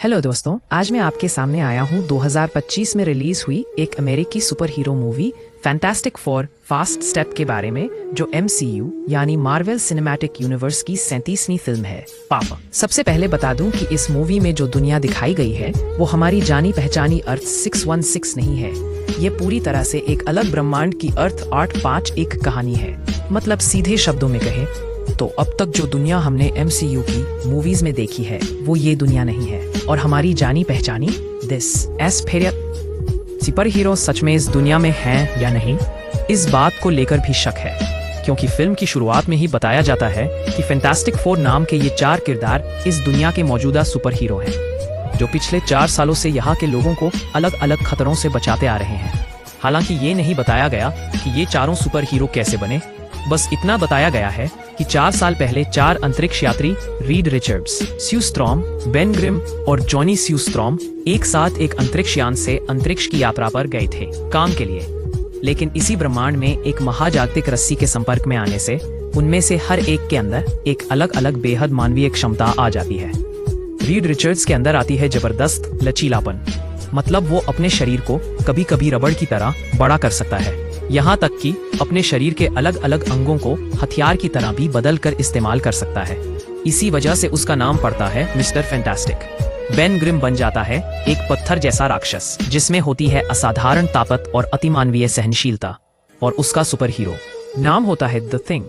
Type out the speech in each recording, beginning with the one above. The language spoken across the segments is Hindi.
हेलो दोस्तों, आज मैं आपके सामने आया हूँ 2025 में रिलीज हुई एक अमेरिकी super hero movie fantastic four fast step के बारे में, जो MCU यानी मार्वल सिनेमैटिक यूनिवर्स की 37वीं फिल्म है। पापा, सबसे पहले बता दूं कि इस मूवी में जो दुनिया दिखाई गई है वो हमारी जानी पहचानी अर्थ 616 नहीं है। ये पूरी तरह से एक अलग ब्रह्मांड की अर्थ 851 कहानी है। मतलब सीधे शब्दों में कहे तो अब तक जो दुनिया हमने MCU की मूवीज में देखी है वो ये दुनिया नहीं है, और हमारी जानी पहचानी दिस सुपर हीरो सच में इस दुनिया में हैं या नहीं, इस बात को लेकर भी शक है, क्योंकि फिल्म की शुरुआत में ही बताया जाता है कि फैंटास्टिक फोर नाम के ये 4 किरदार इस दुनिया के मौजूदा सुपर हीरो हैं, जो पिछले 4 सालों से यहाँ के लोगों को अलग अलग खतरों से बचाते आ रहे हैं। हालांकि ये नहीं बताया गया कि ये चारों सुपर हीरो कैसे बने, बस इतना बताया गया है कि 4 साल पहले 4 अंतरिक्ष यात्री रीड रिचर्ड्स, स्यू स्ट्रॉम, बेन ग्रिम और जॉनी स्यू स्ट्रॉम एक साथ एक अंतरिक्ष यान से अंतरिक्ष की यात्रा पर गए थे काम के लिए। लेकिन इसी ब्रह्मांड में एक महाजागतिक रस्सी के संपर्क में आने से उनमें से हर एक के अंदर एक अलग अलग बेहद मानवीय क्षमता आ जाती है। रीड रिचर्ड्स के अंदर आती है जबरदस्त लचीलापन, मतलब वो अपने शरीर को कभी कभी रबड़ की तरह बड़ा कर सकता है, यहाँ तक कि अपने शरीर के अलग अलग अंगों को हथियार की तरह भी बदल कर इस्तेमाल कर सकता है। इसी वजह से उसका नाम पड़ता है मिस्टर फैंटास्टिक। बेन ग्रिम बन जाता है एक पत्थर जैसा राक्षस, जिसमें होती है असाधारण ताकत और अतिमानवीय सहनशीलता, और उसका सुपर हीरो नाम होता है द थिंग।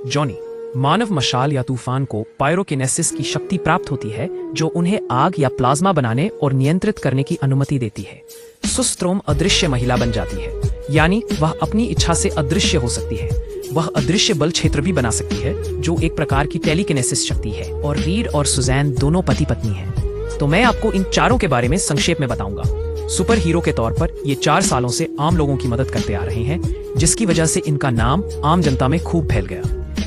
जॉनी मानव मशाल या तूफान को पायरोकिनेसिस की शक्ति प्राप्त होती है, जो उन्हें आग या प्लाज्मा बनाने और नियंत्रित करने की अनुमति देती है। सुस्ट्रोम अदृश्य महिला बन जाती है, यानी वह अपनी इच्छा से अदृश्य हो सकती है। वह अदृश्य बल क्षेत्र भी बना सकती है, जो एक प्रकार की टेलीकिनेसिस शक्ति है। और रीड और सुजैन दोनों पति पत्नी हैं। तो मैं आपको इन चारों के बारे में संक्षेप में बताऊंगा। सुपर हीरो के तौर पर ये 4 सालों से आम लोगों की मदद करते आ रहे हैं, जिसकी वजह से इनका नाम आम जनता में खूब फैल गया।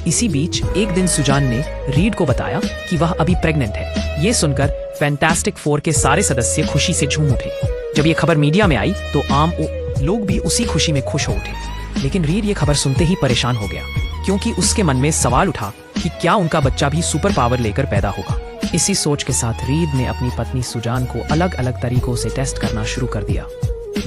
इसी बीच एक दिन सुजान ने रीड को बताया कि वह अभी प्रेग्नेंट है। ये सुनकर फैंटास्टिक फोर के सारे सदस्य खुशी से झूम उठे। जब ये खबर मीडिया में आई तो आम लोग भी उसी खुशी में खुश हो उठे। लेकिन रीड ये खबर सुनते ही परेशान हो गया, क्योंकि उसके मन में सवाल उठा कि क्या उनका बच्चा भी सुपर पावर लेकर पैदा होगा। इसी सोच के साथ रीड ने अपनी पत्नी सुजान को अलग अलग तरीकों से टेस्ट करना शुरू कर दिया,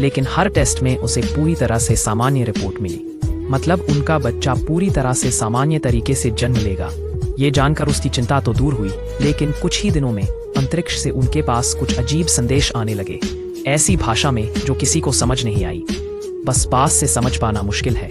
लेकिन हर टेस्ट में उसे पूरी तरह से सामान्य रिपोर्ट मिली। मतलब उनका बच्चा पूरी तरह से सामान्य तरीके से जन्म लेगा। ये जानकर उसकी चिंता तो दूर हुई, लेकिन कुछ ही दिनों में अंतरिक्ष से उनके पास कुछ अजीब संदेश आने लगे, ऐसी भाषा में जो किसी को समझ नहीं आई। बस पास से समझ पाना मुश्किल है।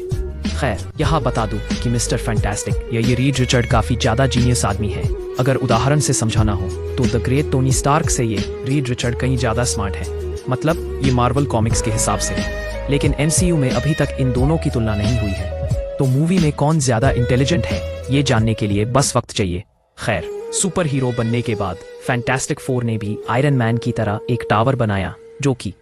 खैर, यहाँ बता दूं कि मिस्टर फैंटास्टिक या ये रीड रिचर्ड काफी ज्यादा जीनियस आदमी है। अगर उदाहरण से समझाना हो तो द ग्रेट टोनी स्टार्क से ये रीड रिचर्ड कहीं ज्यादा स्मार्ट है। मतलब ये मार्वल कॉमिक्स के हिसाब से है, लेकिन MCU में अभी तक इन दोनों की तुलना नहीं हुई है। तो मूवी में कौन ज्यादा इंटेलिजेंट है, ये जानने के लिए बस वक्त चाहिए। खैर, सुपर हीरो बनने के बाद फैंटास्टिक फोर ने भी आयरन मैन की तरह एक टावर बनाया, जो कि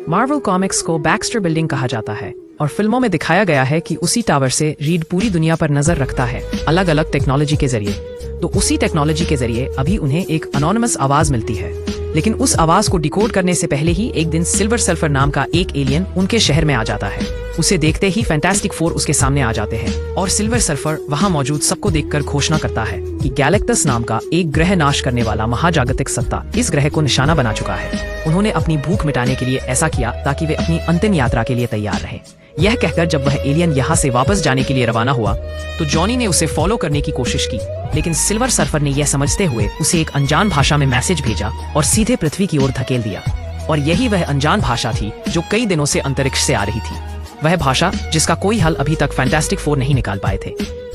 मार्वल कॉमिक्स को बैक्स्टर बिल्डिंग कहा जाता है, और फिल्मों में दिखाया गया है कि उसी टावर से रीड पूरी दुनिया पर नजर रखता है, अलग अलग टेक्नोलॉजी के जरिए। तो उसी टेक्नोलॉजी के जरिए अभी उन्हें एक अनोनिमस आवाज मिलती है, लेकिन उस आवाज को डिकोड करने से पहले ही एक दिन सिल्वर सल्फर नाम का एक एलियन उनके शहर में आ जाता है। उसे देखते ही फैंटास्टिक फोर उसके सामने आ जाते हैं, और सिल्वर सल्फर वहां मौजूद सबको देखकर घोषणा करता है कि गैलेक्टस नाम का एक ग्रह नाश करने वाला महाजागतिक सत्ता इस ग्रह को निशाना बना चुका है। उन्होंने अपनी भूख मिटाने के लिए ऐसा किया ताकि वे अपनी अंतिम यात्रा के लिए तैयार रहें। यह कहकर जब वह एलियन यहाँ से वापस जाने के लिए रवाना हुआ तो जॉनी ने उसे फॉलो करने की कोशिश की, लेकिन सिल्वर सर्फर ने यह समझते हुए उसे एक अनजान भाषा में मैसेज भेजा और सीधे पृथ्वी की ओर धकेल दिया। और यही वह अनजान भाषा थी जो कई दिनों से अंतरिक्ष से आ रही थी, वह भाषा जिसका कोई हल अभी तक फैंटास्टिक फोर नहीं निकाल पाए थे।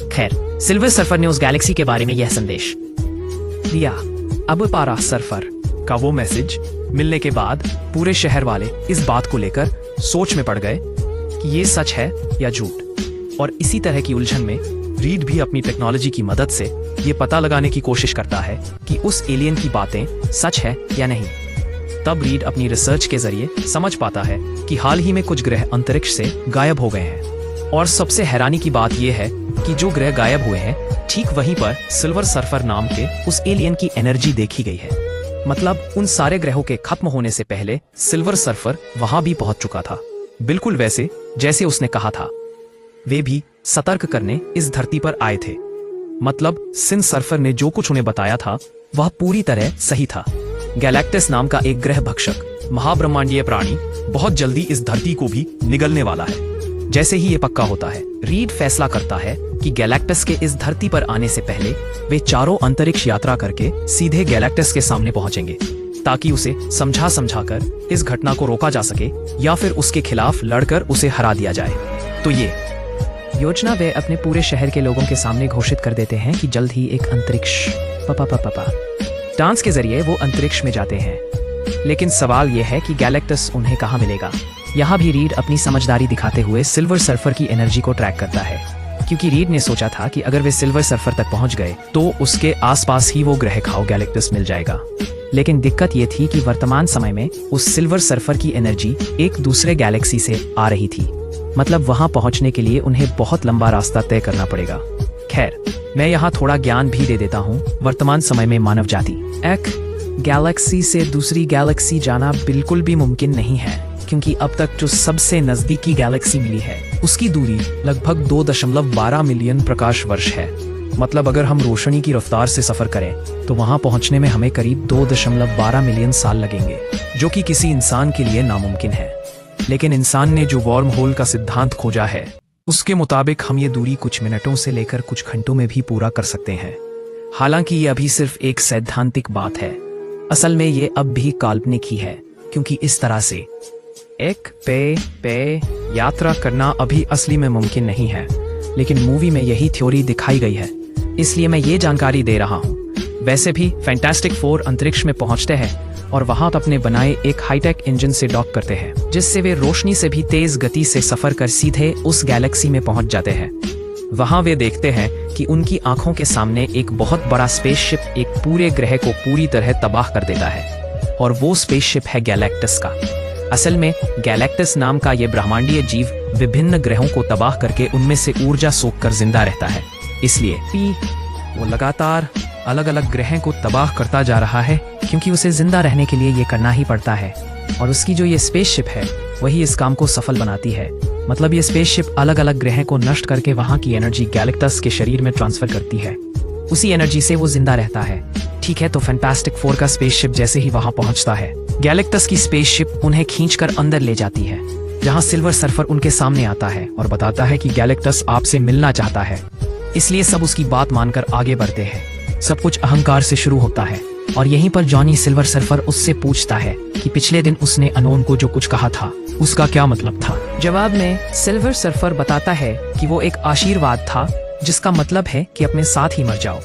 खैर, सिल्वर सर्फर ने उस गैलेक्सी के बारे में यह संदेश दिया। अब पारा सर्फर का वो मैसेज मिलने के बाद पूरे शहर वाले इस बात को लेकर सोच में पड़ गए कि ये सच है या झूठ। और इसी तरह की उलझन में रीड भी अपनी टेक्नोलॉजी की मदद से ये पता लगाने की कोशिश करता है कि उस एलियन की बातें सच है या नहीं। तब रीड अपनी रिसर्च के जरिए समझ पाता है कि हाल ही में कुछ ग्रह अंतरिक्ष से गायब हो गए हैं, और सबसे हैरानी की बात यह है कि जो ग्रह गायब हुए हैं ठीक वहीं पर सिल्वर सर्फर नाम के उस एलियन की एनर्जी देखी गई है। मतलब उन सारे ग्रहों के खत्म होने से पहले सिल्वर सर्फर वहां भी पहुंच चुका था, बिल्कुल वैसे जैसे उसने कहा था। वे भी सतर्क करने इस धरती पर आए थे। मतलब सिन सर्फर ने जो कुछ उन्हें बताया था वह पूरी तरह सही था। गैलेक्टस नाम का एक ग्रह भक्षक महाब्रह्मांडीय प्राणी बहुत जल्दी इस धरती को भी निगलने वाला है। जैसे ही ये पक्का होता है, रीड फैसला करता है कि गैलेक्टस के इस धरती पर आने से पहले वे चारों अंतरिक्ष यात्रा करके सीधे गैलेक्टस के सामने पहुंचेंगे, ताकि उसे समझा कर इस घटना को रोका जा सके या फिर उसके खिलाफ लड़कर उसे हरा दिया जाए। तो ये योजना वे अपने पूरे शहर के लोगों के सामने घोषित कर देते हैं कि जल्द ही एक अंतरिक्ष डांस के जरिए वो अंतरिक्ष में जाते हैं। लेकिन सवाल यह है कि गैलेक्टस उन्हें कहाँ मिलेगा। यहाँ भी रीड अपनी समझदारी दिखाते हुए सिल्वर सर्फर की एनर्जी को ट्रैक करता है, क्योंकि रीड ने सोचा था कि अगर वे सिल्वर सर्फर तक पहुंच गए तो उसके आसपास ही वो ग्रह खाओ गैलेक्टस मिल जाएगा। लेकिन दिक्कत ये थी कि वर्तमान समय में उस सिल्वर सर्फर की एनर्जी एक दूसरे गैलेक्सी से आ रही थी, मतलब वहां पहुंचने के लिए उन्हें बहुत लंबा रास्ता तय करना पड़ेगा। खैर, मैं यहाँ थोड़ा ज्ञान भी दे देता हूँ। वर्तमान समय में मानव जाति एक गैलेक्सी से दूसरी गैलेक्सी जाना बिल्कुल भी मुमकिन नहीं है, क्योंकि अब तक जो सबसे नजदीकी गैलेक्सी मिली है उसकी दूरी लगभग 2.12 मिलियन प्रकाश वर्ष है। मतलब अगर हम रोशनी की रफ्तार से सफर करें तो वहां पहुंचने में हमें करीब 2.12 मिलियन साल लगेंगे, जो कि किसी इंसान के लिए नामुमकिन है। लेकिन इंसान ने जो वार्म होल का सिद्धांत खोजा है उसके मुताबिक हम ये दूरी कुछ मिनटों से लेकर कुछ घंटों में भी पूरा कर सकते हैं। हालांकि ये अभी सिर्फ एक सैद्धांतिक बात है, असल में ये अब भी काल्पनिक ही है, क्योंकि इस तरह से एक पे यात्रा करना अभी असली में मुमकिन नहीं है। लेकिन मूवी में यही थ्योरी दिखाई गई है, इसलिए मैं ये जानकारी दे रहा हूँ। वैसे भी फैंटास्टिक फोर अंतरिक्ष में पहुंचते हैं और वहां अपने बनाए एक हाईटेक इंजन से डॉक करते हैं, जिससे वे रोशनी से भी तेज गति से सफर कर सीधे उस गैलेक्सी में पहुंच जाते हैं। वहां वे देखते हैं कि उनकी आंखों के सामने एक बहुत बड़ा स्पेसशिप एक पूरे ग्रह को पूरी तरह तबाह कर देता है, और वो स्पेसशिप है गैलेक्टस का। असल में गैलेक्टस नाम का ये ब्रह्मांडीय जीव विभिन्न ग्रहों को तबाह करके उनमें से ऊर्जा सोखकर जिंदा रहता है। इसलिए वो लगातार अलग अलग ग्रहों को तबाह करता जा रहा है, क्योंकि उसे जिंदा रहने के लिए ये करना ही पड़ता है। और उसकी जो ये स्पेसशिप है वही इस काम को सफल बनाती है। मतलब ये स्पेसशिप अलग अलग ग्रहों को नष्ट करके वहां की एनर्जी गैलेक्टस के शरीर में ट्रांसफर करती है। उसी एनर्जी से वो जिंदा रहता है। ठीक है, तो फैंटास्टिक फोर का स्पेसशिप जैसे ही वहां पहुंचता है, गैलेक्टस की स्पेसशिप उन्हें खींचकर अंदर ले जाती है, जहां सिल्वर सर्फर उनके सामने आता है और बताता है कि गैलेक्टस आपसे मिलना चाहता है। इसलिए सब उसकी बात मानकर आगे बढ़ते हैं। सब कुछ अहंकार से शुरू होता है, और यहीं पर जॉनी सिल्वर सर्फर उससे पूछता है कि पिछले दिन उसने अनोन को जो कुछ कहा था उसका क्या मतलब था। जवाब में सिल्वर सर्फर बताता है कि वो एक आशीर्वाद था, जिसका मतलब है कि अपने साथ ही मर जाओ।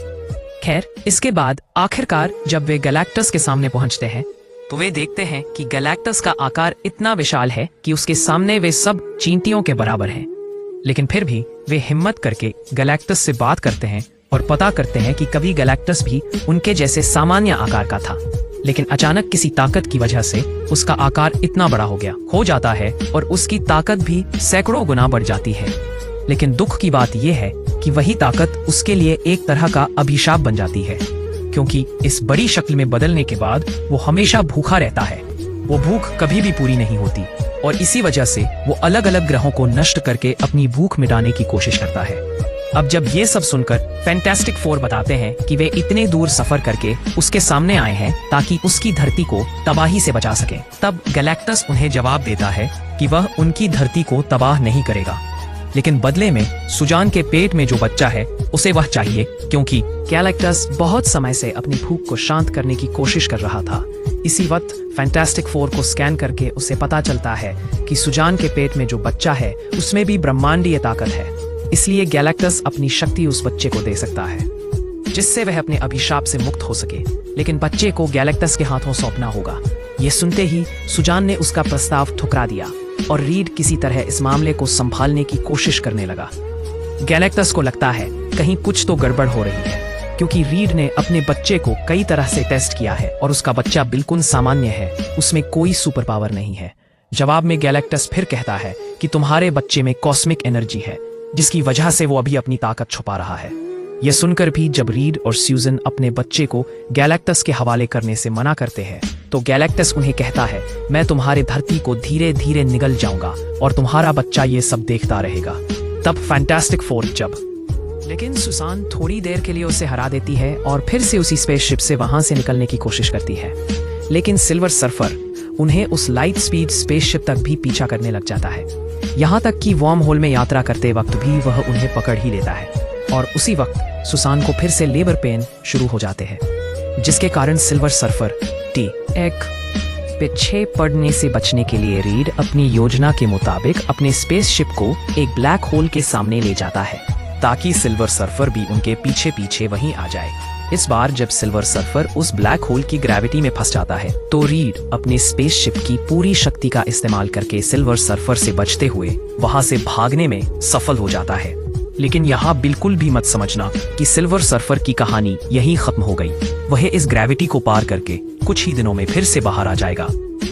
खैर, इसके बाद आखिरकार जब वे गैलेक्टस के सामने पहुंचते हैं तो वे देखते हैं कि गैलेक्टस का आकार इतना विशाल है कि उसके सामने वे सब चींटियों के बराबर हैं। लेकिन फिर भी वे हिम्मत करके गैलेक्टस से बात करते हैं और पता करते हैं कि कभी गैलेक्टस भी उनके जैसे सामान्य आकार का था, लेकिन अचानक किसी ताकत की वजह से उसका आकार इतना बड़ा हो जाता है और उसकी ताकत भी सैकड़ों गुना बढ़ जाती है। लेकिन दुख की बात यह है कि वही ताकत उसके लिए एक तरह का अभिशाप बन जाती है, क्योंकि इस बड़ी शक्ल में बदलने के बाद वो हमेशा भूखा रहता है। वो भूख कभी भी पूरी नहीं होती, और इसी वजह से वो अलग अलग ग्रहों को नष्ट करके अपनी भूख मिटाने की कोशिश करता है। अब जब ये सब सुनकर फैंटास्टिक फोर बताते हैं कि वे इतने दूर सफर करके उसके सामने आए हैं ताकि उसकी धरती को तबाही से बचा सके, तब गैलेक्टस उन्हें जवाब देता है कि वह उनकी धरती को तबाह नहीं करेगा, लेकिन बदले में सुजान के पेट में जो बच्चा है उसे वह चाहिए, क्योंकि गैलेक्टस बहुत समय से अपनी भूख को शांत करने की कोशिश कर रहा था। इसी वक्त फैंटास्टिक फोर को स्कैन करके उसे पता चलता है कि सुजान के पेट में जो बच्चा है उसमें भी ब्रह्मांडीय ताकत है। इसलिए गैलेक्टस अपनी शक्ति उस बच्चे को दे सकता है, जिससे वह अपने अभिशाप से मुक्त हो सके। लेकिन बच्चे को गैलेक्टस के हाथों सौंपना होगा। ये सुनते ही सुजान ने उसका प्रस्ताव ठुकरा दिया और रीड किसी तरह इस मामले को संभालने की कोशिश करने लगा। गैलेक्टस को लगता है कहीं कुछ तो गड़बड़ हो रही है, क्योंकि रीड ने अपने बच्चे को कई तरह से टेस्ट किया है और उसका बच्चा बिल्कुल सामान्य है, उसमें कोई सुपर पावर नहीं है। जवाब में गैलेक्टस फिर कहता है कि तुम्हारे बच्चे में कॉस्मिक एनर्जी है, जिसकी वजह से वो अभी अपनी ताकत छुपा रहा है। यह सुनकर भी जब रीड और स्यूजन अपने बच्चे को गैलेक्टस के हवाले करने से मना करते हैं, तो गैलेक्टस उन्हें कहता है, मैं तुम्हारे धरती को धीरे धीरे निगल जाऊंगा और तुम्हारा बच्चा ये सब देखता रहेगा। तब फैंटास्टिक फोर लेकिन सुसान थोड़ी देर के लिए उसे हरा देती है और फिर से उसी स्पेसशिप से वहां से निकलने की कोशिश करती है। लेकिन सिल्वर सर्फर उन्हें उस लाइट स्पीड स्पेसशिप तक भी पीछा करने लग जाता है, यहाँ तक कि वर्म होल में यात्रा करते वक्त भी वह उन्हें पकड़ ही लेता है। और उसी वक्त सुसान को फिर से लेबर पेन शुरू हो जाते हैं, जिसके कारण सिल्वर सर्फर एक पीछे पड़ने से बचने के लिए रीड अपनी योजना के मुताबिक अपने स्पेसशिप को एक ब्लैक होल के सामने ले जाता है, ताकि सिल्वर सर्फर भी उनके पीछे पीछे वहीं आ जाए। इस बार जब सिल्वर सर्फर उस ब्लैक होल की ग्रेविटी में फंस जाता है, तो रीड अपने स्पेसशिप की पूरी शक्ति का इस्तेमाल करके सिल्वर सर्फर से बचते हुए वहां से भागने में सफल हो जाता है। लेकिन यहाँ बिल्कुल भी मत समझना कि सिल्वर सर्फर की कहानी यहीं खत्म हो गई। वह इस ग्रेविटी को पार करके कुछ ही दिनों में फिर से बाहर आ जाएगा।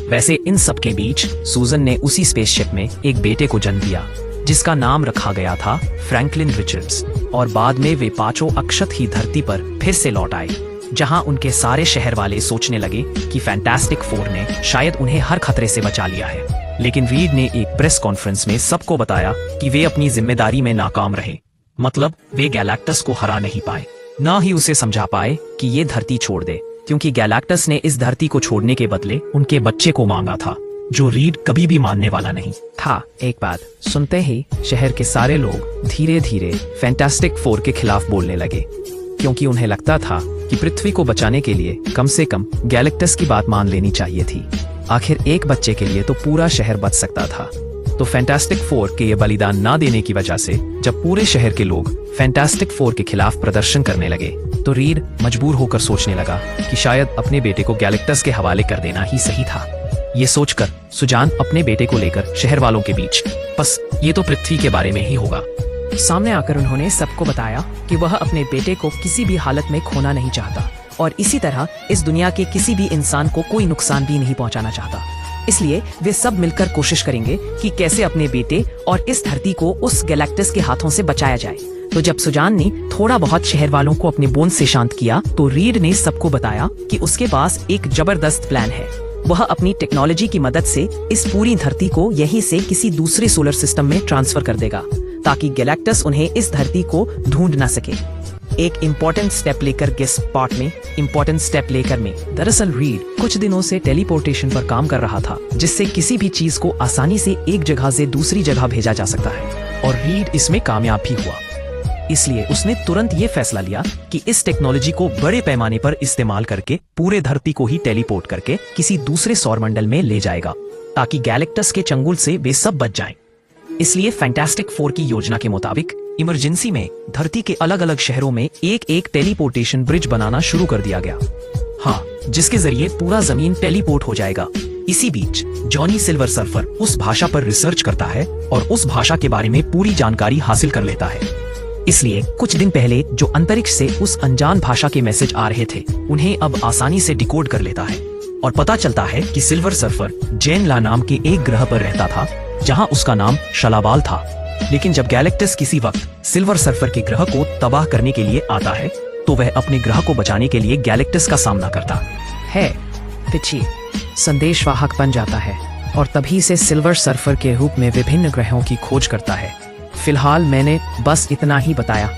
वैसे इन सब के बीच सूजन ने उसी स्पेसशिप में एक बेटे को जन्म दिया, जिसका नाम रखा गया था फ्रैंकलिन रिचर्ड्स। और बाद में वे पांचों अक्षत ही धरती पर फिर से लौट आए, जहां उनके सारे शहर वाले सोचने लगे कि फैंटास्टिक फोर ने शायद उन्हें हर खतरे से बचा लिया है। लेकिन रीड ने एक प्रेस कॉन्फ्रेंस में सबको बताया कि वे अपनी जिम्मेदारी में नाकाम रहे। मतलब वे गैलेक्टस को हरा नहीं पाए, ना ही उसे समझा पाए कि ये धरती छोड़ दे, क्योंकि गैलेक्टस ने इस धरती को छोड़ने के बदले उनके बच्चे को मांगा था, जो रीड कभी भी मानने वाला नहीं था। एक बात सुनते ही शहर के सारे लोग धीरे धीरे फैंटास्टिक फोर के खिलाफ बोलने लगे, क्योंकि उन्हें लगता था कि पृथ्वी को बचाने के लिए कम से कम गैलेक्टस की बात मान लेनी चाहिए थी। आखिर एक बच्चे के लिए तो पूरा शहर बच सकता था। तो फैंटास्टिक फोर के ये बलिदान ना देने की वजह से जब पूरे शहर के लोग फैंटास्टिक फोर के खिलाफ प्रदर्शन करने लगे, तो रीड मजबूर होकर सोचने लगा कि शायद अपने बेटे को गैलेक्टस के हवाले कर देना ही सही था। ये सोचकर सुजान अपने बेटे को लेकर शहर वालों के बीच, बस ये तो पृथ्वी के बारे में ही होगा, सामने आकर उन्होंने सबको बताया कि वह अपने बेटे को किसी भी हालत में खोना नहीं चाहता, और इसी तरह इस दुनिया के किसी भी इंसान को कोई नुकसान भी नहीं पहुंचाना चाहता। इसलिए वे सब मिलकर कोशिश करेंगे कि कैसे अपने बेटे और इस धरती को उस गैलेक्टस के हाथों से बचाया जाए। तो जब सुजान ने थोड़ा बहुत शहर वालों को अपने बोन से शांत किया, तो रीड ने सबको बताया कि उसके पास एक जबरदस्त प्लान है। वह अपनी टेक्नोलॉजी की मदद से इस पूरी धरती को यहीं से किसी दूसरे सोलर सिस्टम में ट्रांसफर कर देगा, ताकि गैलेक्टस उन्हें इस धरती को ढूंढ ना सके। एक इम्पोर्टेंट स्टेप लेकर गेस पार्ट में इम्पोर्टेंट स्टेप लेकर में दरअसल रीड कुछ दिनों से टेलीपोर्टेशन पर काम कर रहा था, जिससे किसी भी चीज को आसानी से एक जगह से दूसरी जगह भेजा जा सकता है। और रीड इसमें कामयाब भी हुआ। इसलिए उसने तुरंत ये फैसला लिया कि इस टेक्नोलॉजी को बड़े पैमाने पर इस्तेमाल करके पूरे धरती को ही टेलीपोर्ट करके किसी दूसरे सौरमंडल में ले जाएगा, ताकि गैलेक्टस के चंगुल से वे सब बच जाएं। इसलिए फैंटास्टिक फोर की योजना के मुताबिक इमरजेंसी में धरती के अलग अलग शहरों में एक एक टेलीपोर्टेशन ब्रिज बनाना शुरू कर दिया गया। हाँ, जिसके जरिए पूरा जमीन टेलीपोर्ट हो जाएगा। इसी बीच जॉनी सिल्वर सर्फर उस भाषा पर रिसर्च करता है और उस भाषा के बारे में पूरी जानकारी हासिल कर लेता है। इसलिए कुछ दिन पहले जो अंतरिक्ष से उस अनजान भाषा के मैसेज आ रहे थे, उन्हें अब आसानी से डिकोड कर लेता है। और पता चलता है कि सिल्वर सर्फर जेनला नाम के एक ग्रह पर रहता था, जहां उसका नाम शलाबाल था। लेकिन जब गैलेक्टस किसी वक्त सिल्वर सर्फर के ग्रह को तबाह करने के लिए आता है, तो वह अपने ग्रह को बचाने के लिए गैलेक्टस का सामना करता है। पिछी संदेशवाहक बन जाता है और तभी से सिल्वर सर्फर के रूप में विभिन्न ग्रहों की खोज करता है। फिलहाल मैंने बस इतना ही बताया।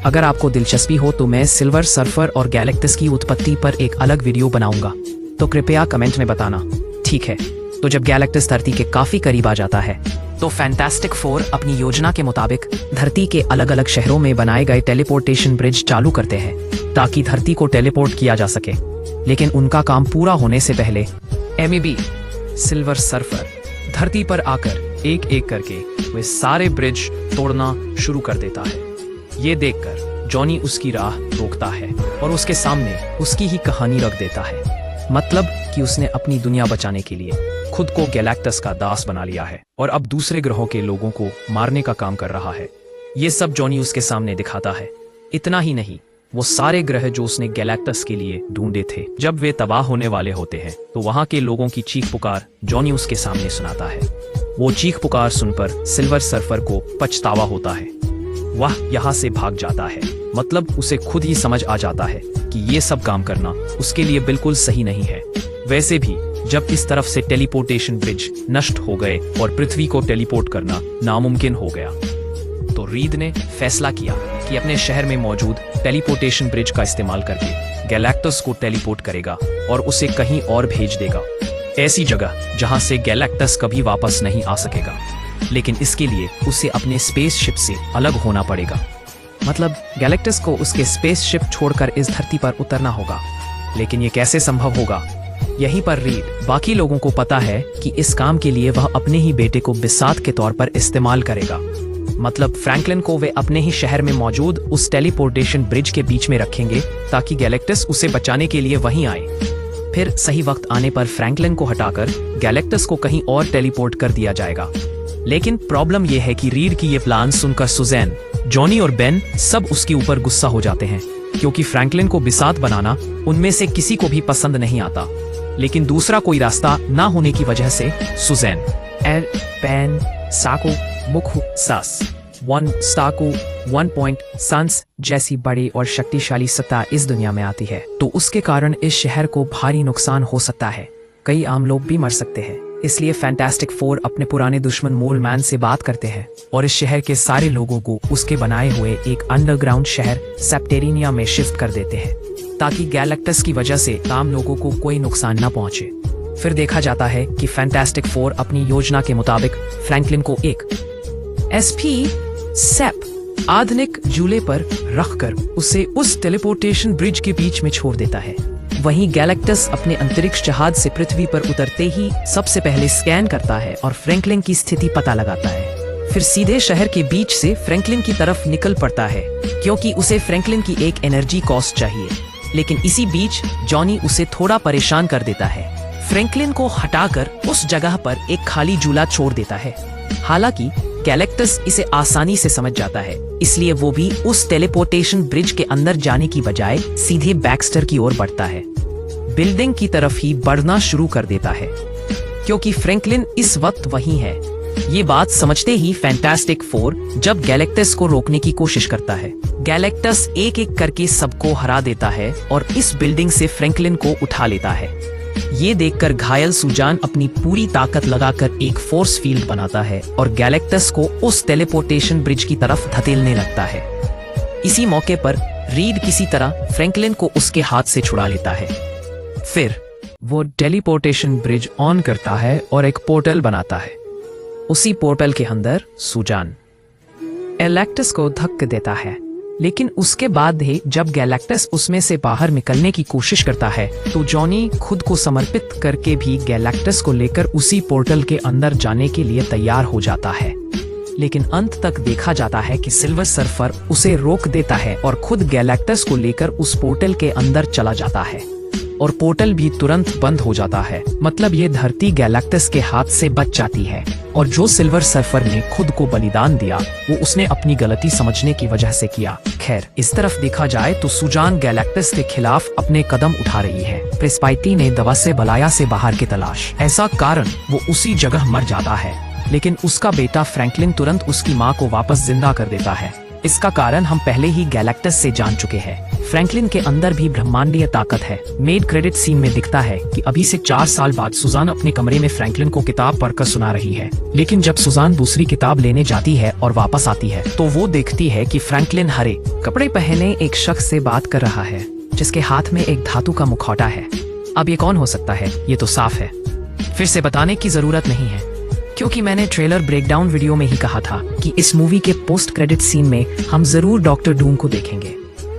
अगर आपको दिलचस्पी हो तो मैं सिल्वर सर्फर और गैलेक्टस की उत्पत्ति पर एक अलग वीडियो बनाऊंगा, तो कृपया कमेंट में बताना। ठीक है, तो जब गैलेक्टस धरती के काफी करीब आ जाता है, तो फैंटास्टिक फोर अपनी योजना के मुताबिक धरती के अलग अलग शहरों में बनाए गए टेलीपोर्टेशन ब्रिज चालू करते हैं, ताकि धरती को टेलीपोर्ट किया जा सके। लेकिन उनका काम पूरा होने से पहले एमईबी सिल्वर सर्फर धरती पर आकर एक एक करके वे सारे ब्रिज तोड़ना शुरू कर देता है। ये देखकर जॉनी उसकी राह रोकता है और उसके सामने उसकी ही कहानी रख देता है। मतलब कि उसने अपनी दुनिया बचाने के लिए खुद को गैलेक्टस का दास बना लिया है और अब दूसरे ग्रहों के लोगों को मारने का काम कर रहा है। ये सब जॉनी उसके सामने दिखाता है। इतना ही नहीं, वो सारे ग्रह जो उसने गैलेक्टस के लिए ढूंढे थे, जब वे तबाह होने वाले होते हैं, तो वहां के लोगों की चीख पुकार जॉनी उसके सामने सुनाता है। वो चीख पुकार सुनकर सिल्वर सर्फर को पछतावा होता है। वह यहाँ से भाग जाता है। मतलब उसे खुद ही समझ आ जाता है कि ये सब काम करना उसके लिए बिल्कुल सही नहीं है। वैसे भी जब इस तरफ से टेलीपोर्टेशन ब्रिज नष्ट हो गए और पृथ्वी को टेलीपोर्ट करना नामुमकिन हो गया, तो रीड ने फैसला किया कि अपने शहर में मौजूद टेलीपोर्टेशन ब्रिज का इस्तेमाल करके गैलेक्टस को टेलीपोर्ट करेगा और उसे कहीं और भेज देगा, ऐसी जगह जहां से गैलेक्टस कभी वापस नहीं आ सकेगा। लेकिन इसके लिए उसे अपने स्पेसशिप से अलग होना पड़ेगा। मतलब गैलेक्टस को उसके स्पेसशिप छोड़कर इस धरती पर उतरना होगा। लेकिन ये कैसे संभव होगा? यहीं पर रीड बाकी लोगों को पता है कि इस काम के लिए वह अपने ही बेटे को बिसात के तौर पर इस्तेमाल करेगा। मतलब फ्रैंकलिन को वे अपने ही शहर में मौजूद उस टेलीपोर्टेशन ब्रिज के बीच में रखेंगे ताकि गैलेक्टस उसे बचाने के लिए वहीं आए। फिर सही वक्त आने पर फ्रैंकलिन को हटाकर गैलेक्टस को कहीं और टेलीपोर्ट कर दिया जाएगा। लेकिन प्रॉब्लम यह है कि रीड की ये प्लान सुनकर सुजैन, जॉनी और बेन सब उसके ऊपर गुस्सा हो जाते हैं, क्योंकि फ्रैंकलिन को बिसात बनाना उनमें से किसी को भी पसंद नहीं आता। लेकिन दूसरा कोई रास्ता ना होने की वजह से सुजैन एल पेन साको मुखु सास वन स्टाको 1 पॉइंट सन्स जैसी बड़ी और शक्तिशाली सत्ता इस दुनिया में आती है, तो उसके कारण इस शहर को भारी नुकसान हो सकता है। कई आम लोग भी मर सकते हैं। इसलिए फैंटास्टिक फोर अपने पुराने दुश्मन मोल मैन से बात करते हैं और इस शहर के सारे लोगों को उसके बनाए हुए एक अंडरग्राउंड शहर सेप्टेरिनिया में शिफ्ट कर देते हैं, ताकि गैलेक्टस की वजह से आम लोगों को कोई नुकसान न पहुंचे। फिर देखा जाता है कि फैंटास्टिक फोर अपनी योजना के मुताबिक फ्रैंकलिन को एक एसपी सेप आधुनिक जूले पर रखकर उसे उस टेलीपोर्टेशन ब्रिज के बीच में छोड़ देता है। वहीं गैलेक्टस अपने अंतरिक्ष जहाज से पृथ्वी पर उतरते ही सबसे पहले स्कैन करता है और फ्रैंकलिन की स्थिति पता लगाता है। फिर सीधे शहर के बीच से फ्रैंकलिन की तरफ निकल पड़ता है, क्योंकि उसे फ्रैंकलिन की एक एनर्जी कॉस्ट चाहिए। लेकिन इसी बीच जॉनी उसे थोड़ा परेशान कर देता है। फ्रैंकलिन को हटाकर उस जगह पर एक खाली जूला छोड़ देता है। हालांकि गैलेक्टस इसे आसानी से समझ जाता है, इसलिए वो भी उस टेलीपोर्टेशन ब्रिज के अंदर जाने की बजाय सीधे बैक्स्टर की ओर बढ़ता है, बिल्डिंग की तरफ ही बढ़ना शुरू कर देता है, क्योंकि फ्रैंकलिन इस वक्त वहीं है। ये बात समझते ही फैंटास्टिक फोर जब गैलेक्टस को रोकने की कोशिश करता है, गैलेक्टस एक एक करके सबको हरा देता है और इस बिल्डिंग से फ्रैंकलिन को उठा लेता है। ये देखकर घायल सुजान अपनी पूरी ताकत लगाकर एक फोर्स फील्ड बनाता है और गैलेक्टस को उस टेलीपोर्टेशन ब्रिज की तरफ धकेलने लगता है। इसी मौके पर रीड किसी तरह फ्रैंकलिन को उसके हाथ से छुड़ा लेता है। फिर वो टेलीपोर्टेशन ब्रिज ऑन करता है और एक पोर्टल बनाता है। उसी पोर्टल के अंदर सुजान गैलेक्टस को धक्का देता है, लेकिन उसके बाद ही जब गैलेक्टस उसमें से बाहर निकलने की कोशिश करता है तो जॉनी खुद को समर्पित करके भी गैलेक्टस को लेकर उसी पोर्टल के अंदर जाने के लिए तैयार हो जाता है। लेकिन अंत तक देखा जाता है कि सिल्वर सर्फर उसे रोक देता है और खुद गैलेक्टस को लेकर उस पोर्टल के अंदर चला जाता है और पोर्टल भी तुरंत बंद हो जाता है। मतलब ये धरती गैलेक्टस के हाथ से बच जाती है और जो सिल्वर सर्फर ने खुद को बलिदान दिया वो उसने अपनी गलती समझने की वजह से किया। खैर, इस तरफ देखा जाए तो सुजान गैलेक्टस के खिलाफ अपने कदम उठा रही है। प्रिस्पाइटी ने दवा से बलाया से बाहर की तलाश, ऐसा कारण वो उसी जगह मर जाता है। लेकिन उसका बेटा फ्रैंकलिन तुरंत उसकी माँ को वापस जिंदा कर देता है। इसका कारण हम पहले ही गैलेक्टस से जान चुके हैं। फ्रैंकलिन के अंदर भी ब्रह्मांडीय ताकत है। मेड क्रेडिट सीन में दिखता है कि अभी से 4 साल बाद सुजान अपने कमरे में फ्रैंकलिन को किताब पढ़कर सुना रही है। लेकिन जब सुजान दूसरी किताब लेने जाती है और वापस आती है तो वो देखती है कि फ्रैंकलिन हरे कपड़े पहने एक शख्स से बात कर रहा है, जिसके हाथ में एक धातु का मुखौटा है। अब ये कौन हो सकता है? ये तो साफ है। फिर से बताने की जरूरत नहीं है, क्योंकि मैंने ट्रेलर ब्रेकडाउन वीडियो में ही कहा था कि इस मूवी के पोस्ट क्रेडिट सीन में हम जरूर डॉक्टर डूम को देखेंगे।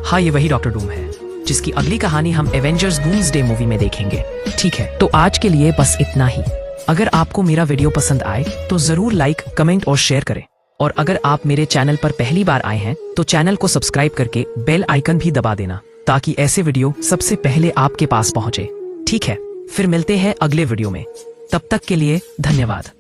हाँ, ये वही डॉक्टर डूम है जिसकी अगली कहानी हम एवेंजर्स डूम्सडे मूवी में देखेंगे। ठीक है, तो आज के लिए बस इतना ही। अगर आपको मेरा वीडियो पसंद आए तो जरूर लाइक, कमेंट और शेयर करें। और अगर आप मेरे चैनल पर पहली बार आए हैं तो चैनल को सब्सक्राइब करके बेल आइकन भी दबा देना, ताकि ऐसे वीडियो सबसे पहले आपके पास पहुंचे। ठीक है, फिर मिलते हैं अगले वीडियो में। तब तक के लिए धन्यवाद।